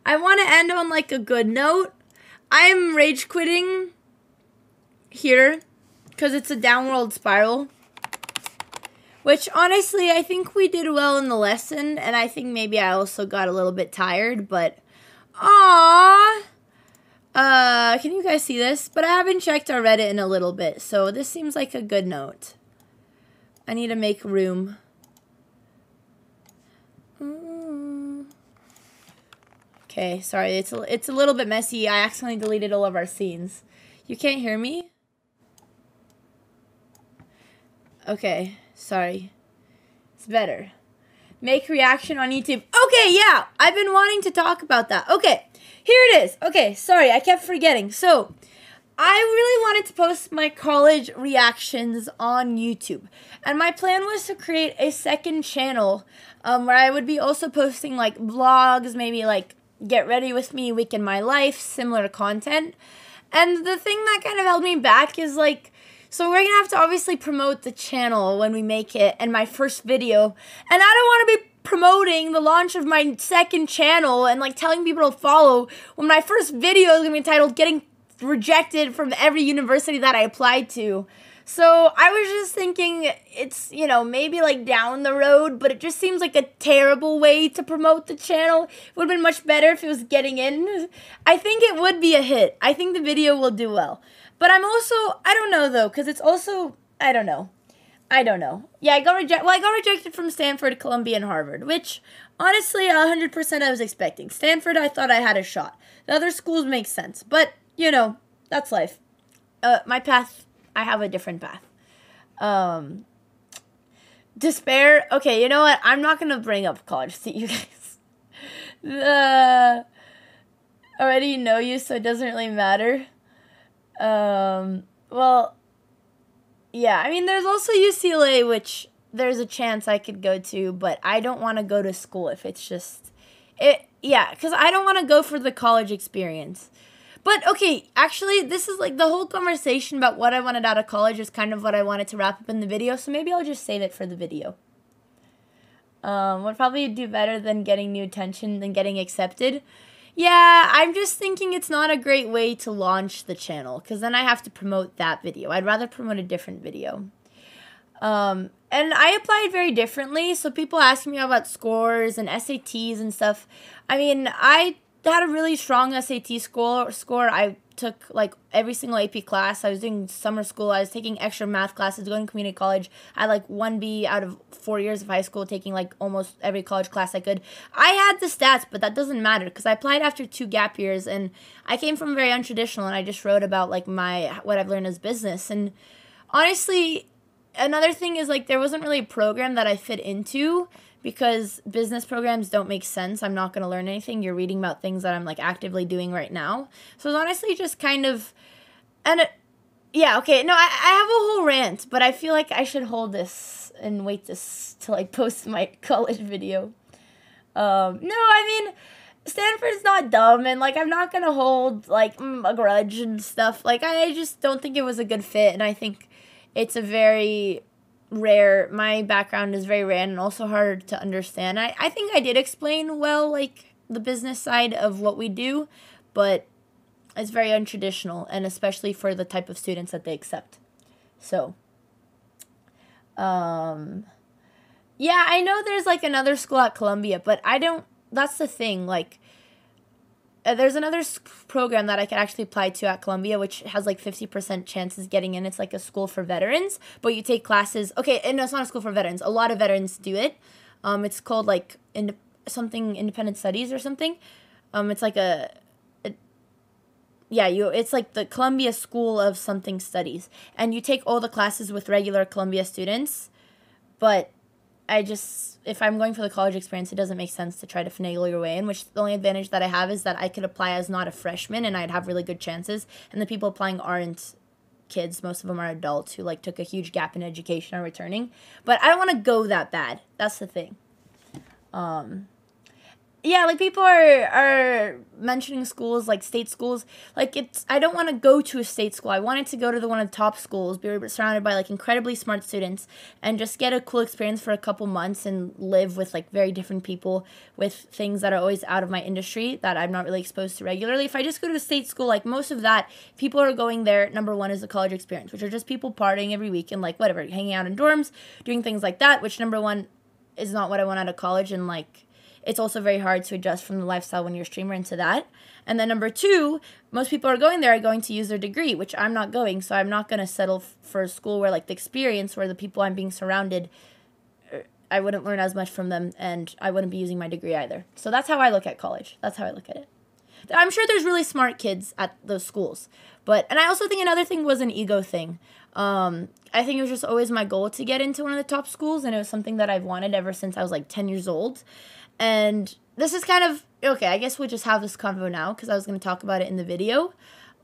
I want to end on like a good note. I'm rage quitting here because it's a downward spiral. Which, honestly, I think we did well in the lesson, and I think maybe I also got a little bit tired, but... Aww! Can you guys see this? But I haven't checked our Reddit in a little bit, so this seems like a good note. I need to make room. Okay, sorry, it's a little bit messy. I accidentally deleted all of our scenes. You can't hear me? Okay, sorry. It's better. Make reaction on YouTube. Okay, yeah, I've been wanting to talk about that. Okay, here it is. Okay, sorry, I kept forgetting. So, I really wanted to post my college reactions on YouTube. And my plan was to create a second channel where I would be also posting like vlogs, maybe like get ready with me, week in my life, similar content. And the thing that kind of held me back is like, so we're going to have to obviously promote the channel when we make it and my first video. And I don't want to be promoting the launch of my second channel and like telling people to follow when my first video is going to be entitled Getting Rejected from Every University That I Applied to. So I was just thinking it's, you know, maybe like down the road, but it just seems like a terrible way to promote the channel. It would have been much better if it was getting in. I think it would be a hit. I think the video will do well. But I'm also, I don't know though, because it's also, I don't know. Yeah, I got rejected from Stanford, Columbia, and Harvard, which honestly, 100% I was expecting. Stanford, I thought I had a shot. The other schools make sense, but you know, that's life. My path, I have a different path. Despair. Okay, you know what? I'm not gonna bring up college to you guys. Already know you, so it doesn't really matter. Well, yeah, I mean, there's also UCLA, which there's a chance I could go to, but I don't want to go to school if it's just, yeah, because I don't want to go for the college experience. But, okay, actually, this is, like, the whole conversation about what I wanted out of college is kind of what I wanted to wrap up in the video, so maybe I'll just save it for the video. Would probably do better than getting new attention than getting accepted. Yeah, I'm just thinking it's not a great way to launch the channel, because then I have to promote that video. I'd rather promote a different video. And I applied very differently, so people ask me about scores and SATs and stuff. I mean, I had a really strong SAT score. I took, like, every single AP class. I was doing summer school. I was taking extra math classes, going to community college. I had, like, 1B out of 4 years of high school, taking, like, almost every college class I could. I had the stats, but that doesn't matter, because I applied after 2 gap years, and I came from very untraditional, and I just wrote about, like, what I've learned as business. And honestly, another thing is, like, there wasn't really a program that I fit into, because business programs don't make sense. I'm not going to learn anything. You're reading about things that I'm, like, actively doing right now. So it's honestly just kind of, yeah, okay, no, I have a whole rant, but I feel like I should hold this and wait to, like, post my college video. No, I mean, Stanford's not dumb, and, like, I'm not going to hold, like, a grudge and stuff. Like, I just don't think it was a good fit, and I think it's a very rare, my background is very rare and also hard to understand. I think I did explain well, like, the business side of what we do, but it's very untraditional, and especially for the type of students that they accept. So, yeah, I know there's, like, another school at Columbia, but I don't, that's the thing, like, there's another program that I could actually apply to at Columbia, which has like 50% chances getting in. It's like a school for veterans, but you take classes. Okay, and no, it's not a school for veterans. A lot of veterans do it. It's called like independent studies or something. It's like it's like the Columbia School of something studies, and you take all the classes with regular Columbia students. But if I'm going for the college experience, it doesn't make sense to try to finagle your way in, which the only advantage that I have is that I could apply as not a freshman and I'd have really good chances. And the people applying aren't kids. Most of them are adults who, like, took a huge gap in education and are returning. But I don't want to go that bad. That's the thing. Yeah, yeah, like people are mentioning schools like state schools. Like I don't want to go to a state school. I wanted to go to one of the top schools, be surrounded by like incredibly smart students, and just get a cool experience for a couple months and live with like very different people with things that are always out of my industry that I'm not really exposed to regularly. If I just go to a state school, like most of that, people are going there. Number one is the college experience, which are just people partying every week and like whatever, hanging out in dorms, doing things like that, which number one is not what I want out of college, and like it's also very hard to adjust from the lifestyle when you're a streamer into that. And then number two, most people are going to use their degree, which I'm not going, so I'm not going to settle for a school where like the experience, where the people I'm being surrounded, I wouldn't learn as much from them, and I wouldn't be using my degree either. So that's how I look at college. That's how I look at it. I'm sure there's really smart kids at those schools, and I also think another thing was an ego thing. I think it was just always my goal to get into one of the top schools, and it was something that I've wanted ever since I was like 10 years old. And this is kind of, okay, I guess we'll just have this convo now because I was going to talk about it in the video.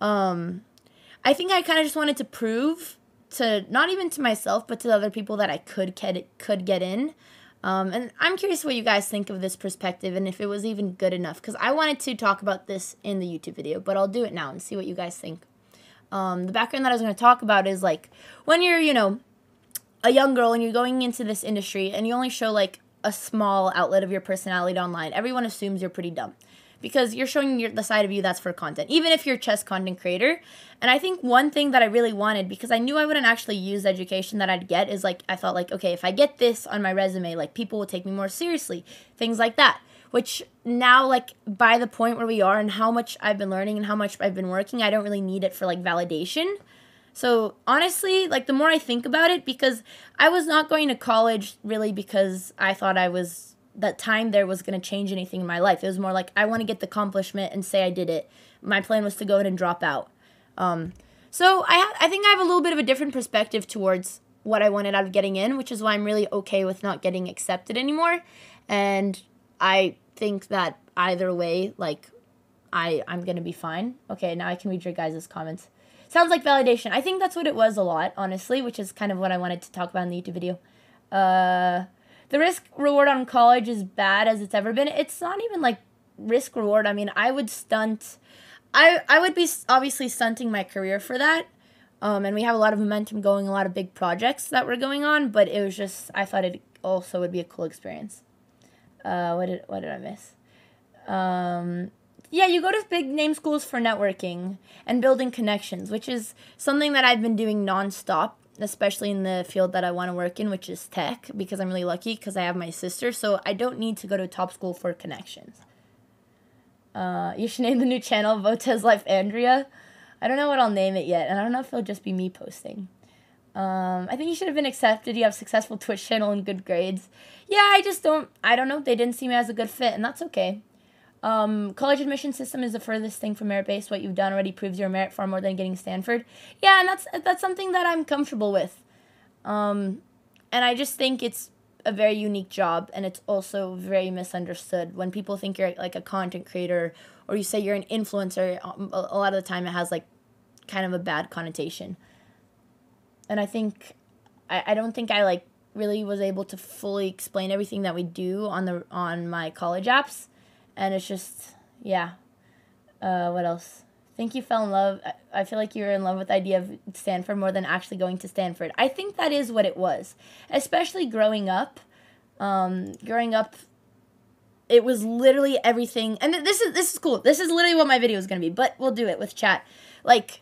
I think I kind of just wanted to prove to, not even to myself, but to the other people that I could get in. And I'm curious what you guys think of this perspective and if it was even good enough, because I wanted to talk about this in the YouTube video, but I'll do it now and see what you guys think. The background that I was going to talk about is like when you're, a young girl and you're going into this industry and you only show like a small outlet of your personality online, everyone assumes you're pretty dumb because you're showing the side of you that's for content, even if you're a chess content creator. And I think one thing that I really wanted, because I knew I wouldn't actually use the education that I'd get, is like, I thought like, okay, if I get this on my resume, like people will take me more seriously, things like that. Which now, like, by the point where we are and how much I've been learning and how much I've been working, I don't really need it for like validation. So honestly, like the more I think about it, because I was not going to college really because I thought that time there was going to change anything in my life. It was more like I want to get the accomplishment and say I did it. My plan was to go in and drop out. So I think I have a little bit of a different perspective towards what I wanted out of getting in, which is why I'm really okay with not getting accepted anymore. And I think that either way, like I'm going to be fine. Okay, now I can read your guys' comments. Sounds like validation. I think that's what it was a lot, honestly, which is kind of what I wanted to talk about in the YouTube video. The risk reward on college is bad as it's ever been. It's not even like risk reward. I mean, I would stunt. I would be obviously stunting my career for that. And we have a lot of momentum going, a lot of big projects that were going on, but it was just, I thought it also would be a cool experience. What did I miss? Yeah, you go to big name schools for networking and building connections, which is something that I've been doing nonstop, especially in the field that I want to work in, which is tech, because I'm really lucky because I have my sister, so I don't need to go to a top school for connections. You should name the new channel BotezLive Andrea. I don't know what I'll name it yet, and I don't know if it'll just be me posting. I think you should have been accepted. You have a successful Twitch channel and good grades. Yeah, I don't know. They didn't see me as a good fit, and that's okay. College admission system is the furthest thing from merit-based. What you've done already proves your merit far more than getting Stanford. Yeah, and that's something that I'm comfortable with. And I just think it's a very unique job, and it's also very misunderstood. When people think you're like a content creator or you say you're an influencer, a lot of the time it has like kind of a bad connotation. And I think I don't think I like really was able to fully explain everything that we do on my college apps. And it's just, yeah. What else? I think you fell in love. I feel like you were in love with the idea of Stanford more than actually going to Stanford. I think that is what it was. Especially growing up. It was literally everything. And this is cool. This is literally what my video is going to be. But we'll do it with chat. Like,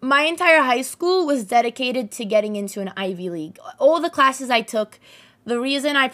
my entire high school was dedicated to getting into an Ivy League. All the classes I took, the reason I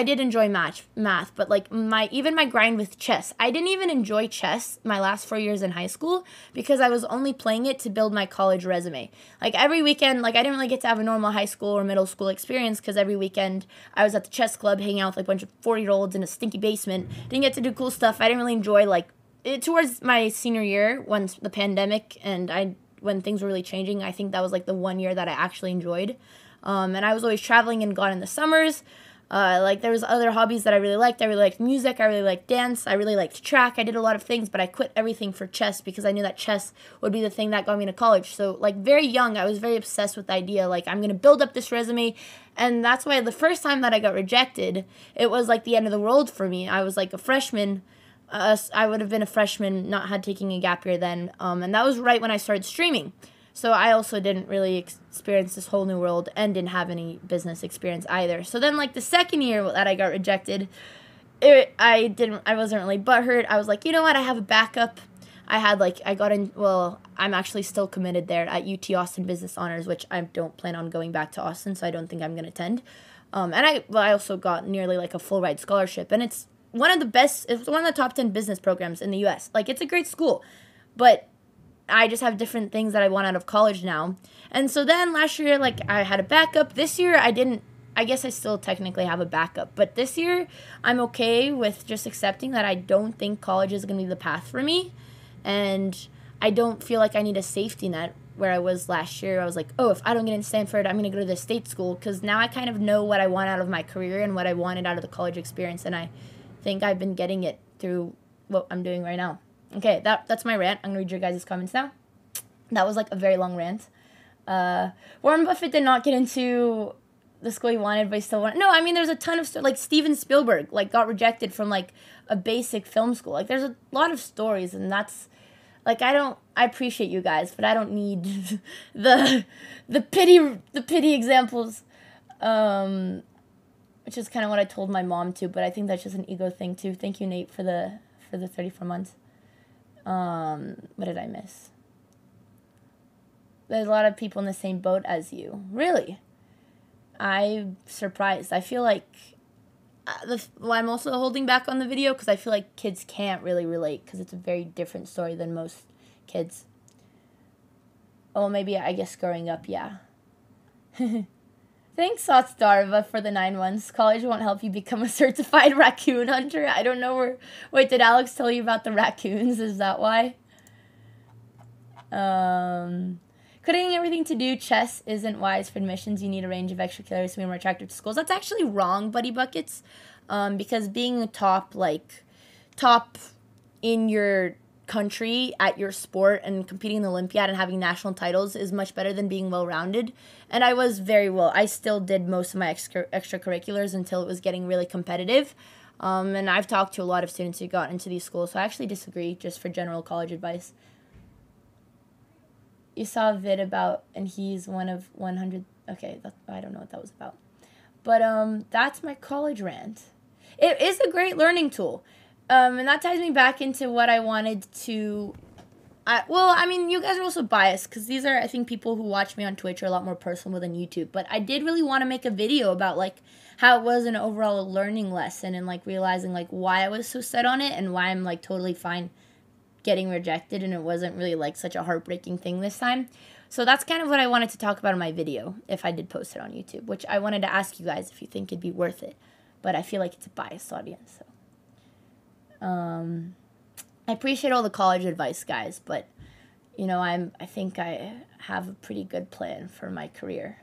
did enjoy math, but like even my grind with chess. I didn't even enjoy chess my last 4 years in high school because I was only playing it to build my college resume. Like every weekend, like I didn't really get to have a normal high school or middle school experience because every weekend I was at the chess club hanging out with like a bunch of 40-year-olds in a stinky basement. Didn't get to do cool stuff. I didn't really enjoy like it towards my senior year once the pandemic and when things were really changing. I think that was like the 1 year that I actually enjoyed. And I was always traveling and gone in the summers. Like there was other hobbies that I really liked. I really liked music. I really liked dance. I really liked track. I did a lot of things, but I quit everything for chess because I knew that chess would be the thing that got me to college. So like very young, I was very obsessed with the idea, like I'm going to build up this resume. And that's why the first time that I got rejected, it was like the end of the world for me. I was like a freshman. I would have been a freshman, not had taking a gap year then. And that was right when I started streaming. So I also didn't really experience this whole new world and didn't have any business experience either. So then, like, the second year that I got rejected, I wasn't really butthurt. I was like, you know what, I have a backup. I'm actually still committed there at UT Austin Business Honors, which I don't plan on going back to Austin, so I don't think I'm going to attend. And I also got nearly like a full ride scholarship, and it's one of the top 10 business programs in the U.S. Like, it's a great school, but I just have different things that I want out of college now. And so then last year, like, I had a backup. This year, I guess I still technically have a backup. But this year, I'm okay with just accepting that I don't think college is going to be the path for me. And I don't feel like I need a safety net where I was last year. I was like, oh, if I don't get into Stanford, I'm going to go to the state school. Because now I kind of know what I want out of my career and what I wanted out of the college experience. And I think I've been getting it through what I'm doing right now. Okay, that's my rant. I'm going to read your guys' comments now. That was like a very long rant. Warren Buffett did not get into the school he wanted, but he still wanted. No, I mean, there's a ton of like Steven Spielberg, like, got rejected from like a basic film school. Like, there's a lot of stories, and that's like, I appreciate you guys, but I don't need the pity examples. Which is kind of what I told my mom too, but I think that's just an ego thing too. Thank you, Nate, for the 34 months. What did I miss? There's a lot of people in the same boat as you. Really? I'm surprised. I feel like I'm also holding back on the video because I feel like kids can't really relate because it's a very different story than most kids. Oh, maybe, I guess, growing up, yeah. Thanks, Sotsdarva, for the 9 months. College won't help you become a certified raccoon hunter. I don't know where... Wait, did Alex tell you about the raccoons? Is that why? Quitting everything to do chess isn't wise for admissions. You need a range of extracurriculars to be more attractive to schools. That's actually wrong, Buddy Buckets. Because being a top in your country at your sport and competing in the Olympiad and having national titles is much better than being well-rounded. And I was very well. I still did most of my extracurriculars until it was getting really competitive. And I've talked to a lot of students who got into these schools, so I actually disagree, just for general college advice. You saw a vid about, and he's one of 100. Okay, I don't know what that was about. But that's my college rant. It is a great learning tool. And that ties me back into what I wanted to... I mean, you guys are also biased, because these are, I think, people who watch me on Twitch are a lot more personal than YouTube. But I did really want to make a video about, like, how it was an overall learning lesson and, like, realizing, like, why I was so set on it and why I'm, like, totally fine getting rejected and it wasn't really, like, such a heartbreaking thing this time. So that's kind of what I wanted to talk about in my video, if I did post it on YouTube, which I wanted to ask you guys if you think it'd be worth it. But I feel like it's a biased audience, so... I appreciate all the college advice, guys, but, you know, I think I have a pretty good plan for my career.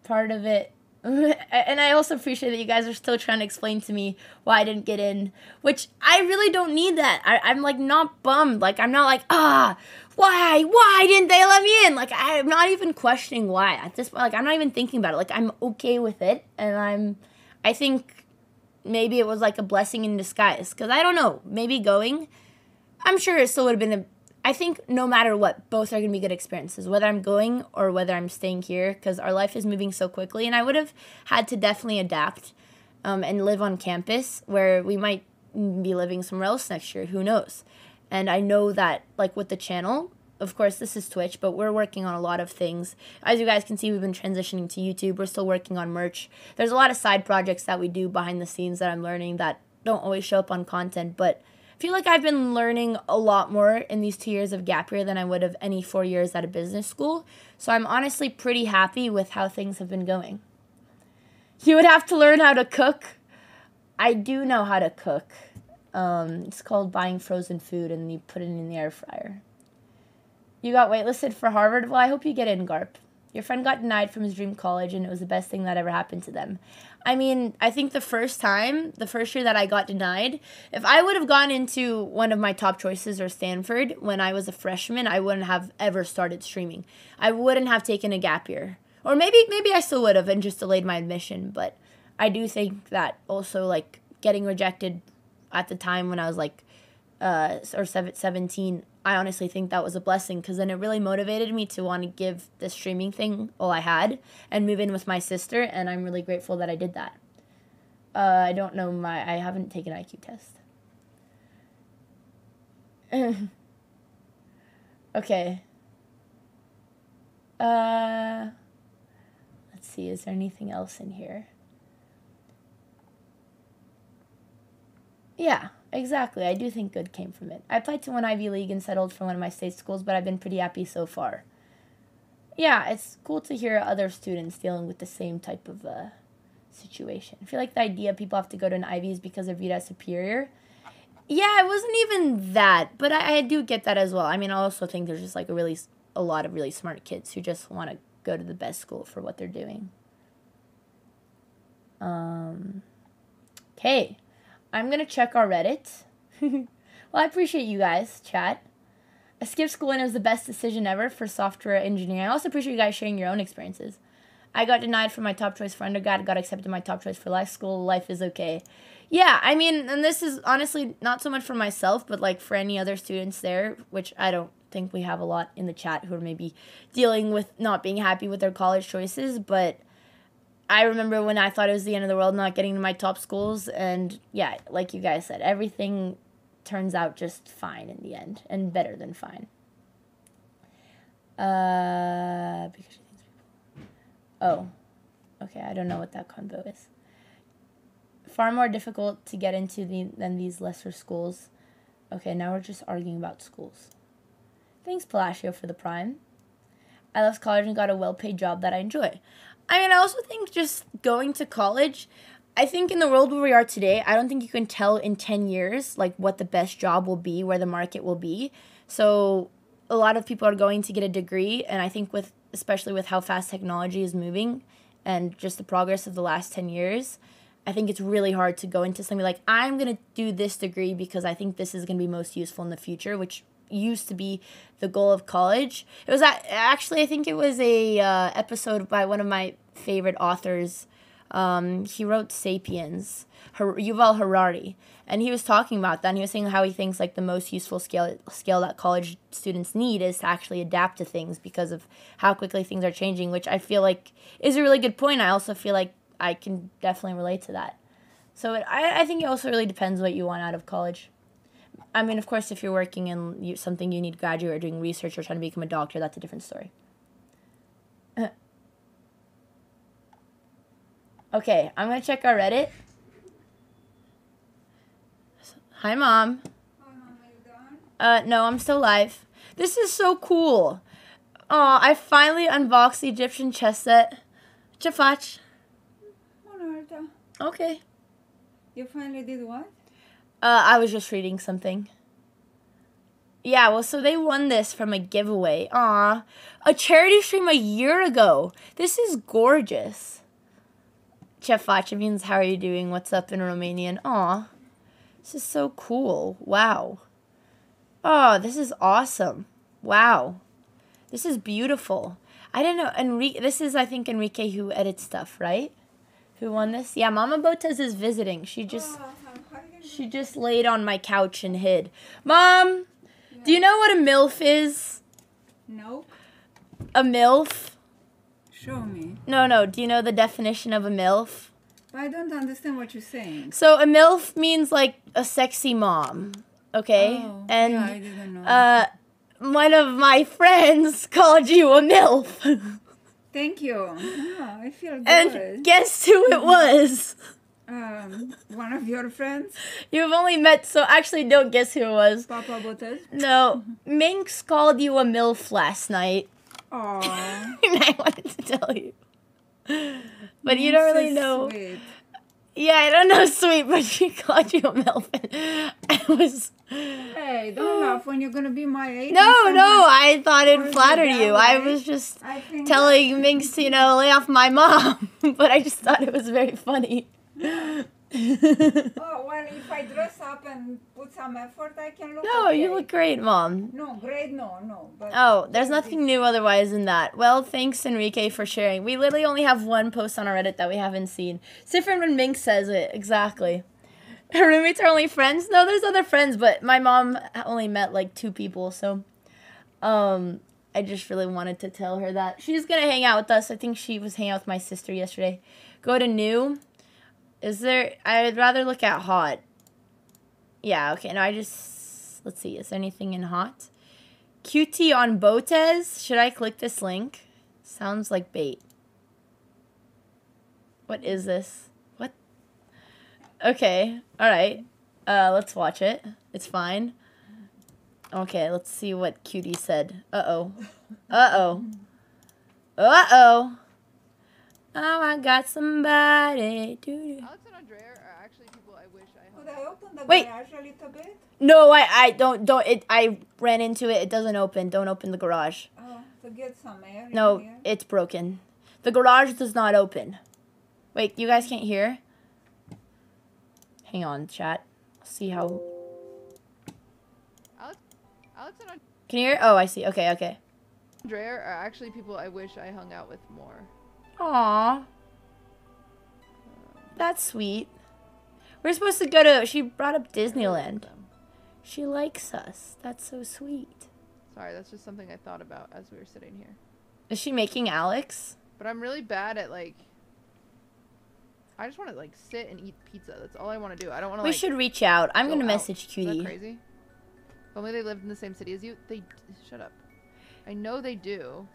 Part of it, and I also appreciate that you guys are still trying to explain to me why I didn't get in, which I really don't need that. I'm, like, not bummed. Like, I'm not like, why didn't they let me in? Like, I'm not even questioning why. At this point, like, I'm not even thinking about it. Like, I'm okay with it, and I think... maybe it was like a blessing in disguise. Because I don't know. Maybe going. I'm sure it still would have been I think no matter what, both are going to be good experiences. Whether I'm going or whether I'm staying here. Because our life is moving so quickly. And I would have had to definitely adapt. And live on campus. Where we might be living somewhere else next year. Who knows? And I know that like with the channel. Of course, this is Twitch, but we're working on a lot of things. As you guys can see, we've been transitioning to YouTube. We're still working on merch. There's a lot of side projects that we do behind the scenes that I'm learning that don't always show up on content, but I feel like I've been learning a lot more in these 2 years of gap year than I would have any 4 years at a business school. So I'm honestly pretty happy with how things have been going. You would have to learn how to cook. I do know how to cook. It's called buying frozen food and you put it in the air fryer. You got waitlisted for Harvard? Well, I hope you get in, Garp. Your friend got denied from his dream college, and it was the best thing that ever happened to them. I mean, I think the first year that I got denied, if I would have gone into one of my top choices or Stanford when I was a freshman, I wouldn't have ever started streaming. I wouldn't have taken a gap year. Or maybe I still would have and just delayed my admission. But I do think that also, like, getting rejected at the time when I was like, or 17, I honestly think that was a blessing because then it really motivated me to want to give the streaming thing all I had and move in with my sister, and I'm really grateful that I did that. I don't know I haven't taken an IQ test. Okay. Let's see, is there anything else in here? Yeah, exactly. I do think good came from it. I applied to one Ivy League and settled for one of my state schools, but I've been pretty happy so far. Yeah, it's cool to hear other students dealing with the same type of situation. I feel like the idea people have to go to an Ivy is because they're viewed as superior. Yeah, it wasn't even that, but I do get that as well. I mean, I also think there's just like a lot of really smart kids who just want to go to the best school for what they're doing. Okay, I'm going to check our Reddit. Well, I appreciate you guys, chat. I skipped school and it was the best decision ever for software engineering. I also appreciate you guys sharing your own experiences. I got denied for my top choice for undergrad, got accepted my top choice for life school. Life is okay. Yeah, I mean, and this is honestly not so much for myself, but like for any other students there, which I don't think we have a lot in the chat who are maybe dealing with not being happy with their college choices. But I remember when I thought it was the end of the world not getting to my top schools. And yeah, like you guys said, everything turns out just fine in the end and better than fine. Because she thinks people... Oh, okay, I don't know what that convo is. Far more difficult to get into than these lesser schools. Okay, now we're just arguing about schools. Thanks, Palacio, for the prime. I left college and got a well-paid job that I enjoy. I mean, I also think just going to college, I think in the world where we are today, I don't think you can tell in 10 years, like, what the best job will be, where the market will be. So a lot of people are going to get a degree, and I think especially with how fast technology is moving and just the progress of the last 10 years, I think it's really hard to go into something like, I'm going to do this degree because I think this is going to be most useful in the future, which used to be the goal of college. It was actually, I think it was a episode by one of my favorite authors. He wrote Sapiens, Yuval Harari, and he was talking about that, and he was saying how he thinks like the most useful skill that college students need is to actually adapt to things because of how quickly things are changing, which I feel like is a really good point. I also feel like I can definitely relate to that. So I think it also really depends what you want out of college. I mean, of course, if you're working in something you need graduate or doing research or trying to become a doctor, that's a different story. Okay, I'm going to check our Reddit. Hi, Mom. Hi, Mom, are you done? No, I'm still live. This is so cool. Aw, I finally unboxed the Egyptian chess set. Chafach. Okay. You finally did what? I was just reading something. Yeah, well, so they won this from a giveaway. Aw. A charity stream a year ago. This is gorgeous. Chefach means, how are you doing? What's up in Romanian? Aw. This is so cool. Wow. Oh, this is awesome. Wow. This is beautiful. I didn't know. This is, I think, Enrique who edits stuff, right? Who won this? Yeah, Mama Botez is visiting. She just laid on my couch and hid. Mom, yeah. Do you know what a MILF is? No. A MILF? Show me. No. Do you know the definition of a MILF? I don't understand what you're saying. So a MILF means like a sexy mom. Okay? Oh, and yeah, I didn't know. One of my friends called you a MILF. Thank you. Oh, I feel good. And guess who it was? One of your friends? You've only met, so actually don't guess who it was. Papa Botez? No. Minx called you a MILF last night. Aww. And I wanted to tell you. But you don't really know. Sweet. Yeah, I don't know sweet, but she called you a MILF. I was... Hey, don't laugh when you're going to be my age. No, I thought it flattered you. I was just telling Minx to, lay off my mom. But I just thought it was very funny. Oh, well, if I dress up and put some effort, I can look okay. You look great, Mom. No, great, no. But there's nothing new otherwise in that. Well, thanks, Enrique, for sharing. We literally only have one post on our Reddit that we haven't seen. It's different when Minx says it, exactly. Her roommates are only friends? No, there's other friends, but my mom only met like 2 people, so I just really wanted to tell her that. She's gonna hang out with us. I think she was hanging out with my sister yesterday. Go to new. Is there... I'd rather look at hot. Yeah, okay. No, I just... Let's see. Is there anything in hot? QT on Botez. Should I click this link? Sounds like bait. What is this? What? Okay. Alright. Let's watch it. It's fine. Okay, let's see what Cutie said. Uh-oh. Uh-oh. Uh-oh. Oh, I got somebody. Alex and Andrea are actually people I wish I Could I open the Wait. garage a little bit? No, I don't, I ran into it. It doesn't open. Don't open the garage. Oh, to get some air in No, here. it's broken. The garage does not open. Wait, you guys can't hear? Hang on, chat. See how... Alex and Can you hear? Oh, I see. Okay, okay. Andrea are actually people I wish I hung out with more. Aww. That's sweet. We're supposed to go to... She brought up Disneyland. She likes us. That's so sweet. Sorry, that's just something I thought about as we were sitting here. Is she making Alex? But I'm really bad at, like... I just want to, like, sit and eat pizza. That's all I want to do. I don't want to, We should reach out. I'm going to message Is Cutie. that crazy? If only they lived in the same city as you. They... Shut up. I know they do.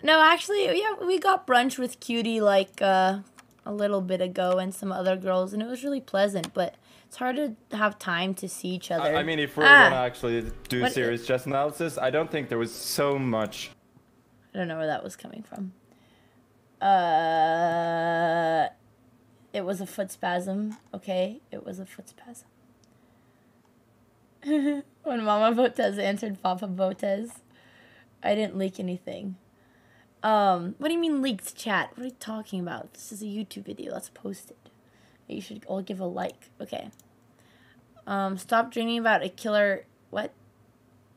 No, actually, yeah, we got brunch with Cutie, like, a little bit ago and some other girls, and it was really pleasant, but it's hard to have time to see each other. I mean, if we're gonna actually do serious chess analysis, I don't think there was so much. I don't know where that was coming from. It was a foot spasm. Okay, it was a foot spasm. When Mama Botez answered Papa Botez, I didn't leak anything. What do you mean leaked, chat? What are you talking about? This is a YouTube video. Let's post it. You should all give a like. Okay. Stop dreaming about a killer. What?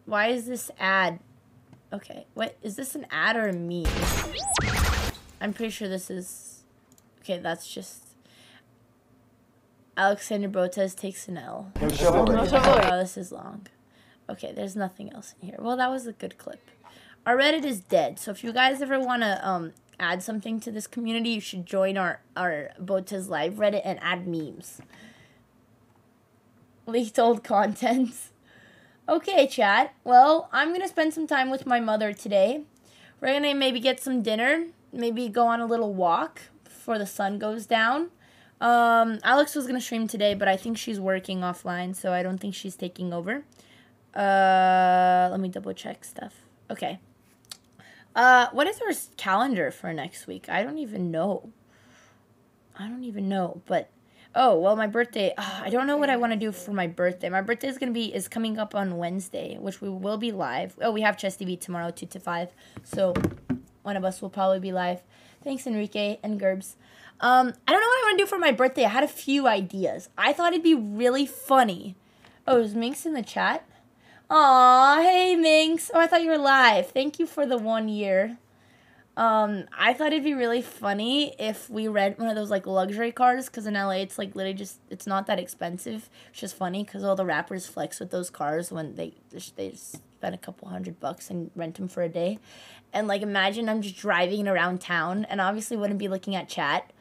Why is this ad? Okay. What? Is this an ad or a meme? I'm pretty sure this is... Okay, that's just... Alexander Botez takes an L. No chivalry. Oh, this is long. Okay, there's nothing else in here. Well, that was a good clip. Our Reddit is dead, so if you guys ever want to add something to this community, you should join our BotezLive Reddit and add memes. Leaked old content. Okay, chat. Well, I'm going to spend some time with my mother today. We're going to maybe get some dinner, maybe go on a little walk before the sun goes down. Alex was going to stream today, but I think she's working offline, so I don't think she's taking over. Let me double check stuff. Okay. What is our calendar for next week? I don't even know. But, oh, well, my birthday, I don't know what I want to do for my birthday. My birthday is coming up on Wednesday, which we will be live. Oh, we have Chess TV tomorrow, 2 to 5, so one of us will probably be live. Thanks, Enrique and Gerbs. I don't know what I want to do for my birthday. I had a few ideas. I thought it'd be really funny. Oh, is Minx in the chat? Aw, hey Minx. Oh, I thought you were live. Thank you for the 1 year. I thought it'd be really funny if we rent one of those like luxury cars, because in LA it's like literally just, it's not that expensive. It's just funny because all the rappers flex with those cars when they spend a couple $100 and rent them for a day. And like imagine I'm just driving around town, and obviously wouldn't be looking at chat.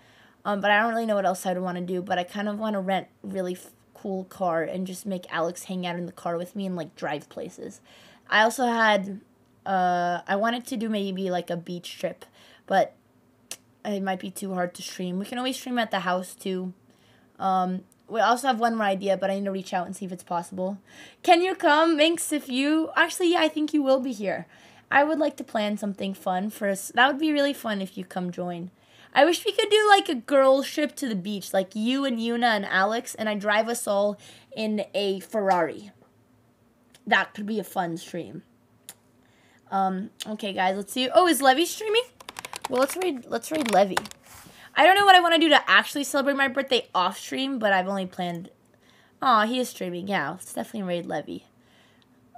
But I don't really know what else I'd want to do, but I kind of want to rent really cool car and just make Alex hang out in the car with me and like drive places. I also had I wanted to do maybe like a beach trip, but it might be too hard to stream. We can always stream at the house too. We also have one more idea, but I need to reach out and see if it's possible. Can you come, Minx? If you actually, yeah, I think you will be here. I would like to plan something fun for us. That would be really fun if you come join. I wish we could do like a girls trip to the beach, like you and Yuna and Alex, and I drive us all in a Ferrari. That could be a fun stream. Okay, guys, let's see. Oh, is Levy streaming? Well, let's read Levy. I don't know what I want to do to actually celebrate my birthday off stream, but I've only planned. Aw, he is streaming. Yeah, let's definitely raid Levy.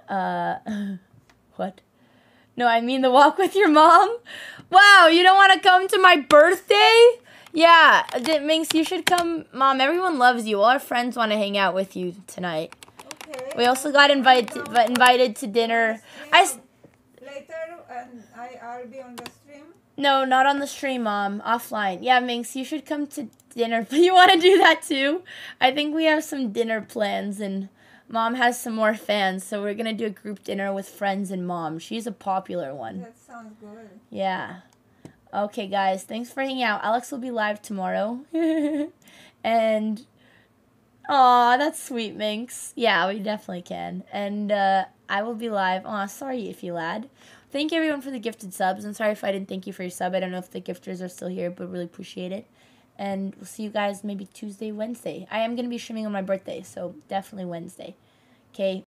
What? No, I mean the walk with your mom. Wow, you don't want to come to my birthday? Yeah, Minx, you should come. Mom, everyone loves you. All our friends want to hang out with you tonight. Okay. We also got invited to dinner. Later, and I'll be on the stream. No, not on the stream, Mom. Offline. Yeah, Minx, you should come to dinner. You want to do that too? I think we have some dinner plans, and Mom has some more fans, so we're going to do a group dinner with friends and Mom. She's a popular one. That sounds good. Yeah. Okay, guys, thanks for hanging out. Alex will be live tomorrow. And, aw, that's sweet, Minx. Yeah, we definitely can. And I will be live. Aw, sorry if you lad. Thank you, everyone, for the gifted subs. I'm sorry if I didn't thank you for your sub. I don't know if the gifters are still here, but really appreciate it. And we'll see you guys maybe Tuesday, Wednesday. I am going to be streaming on my birthday, so definitely Wednesday. Okay,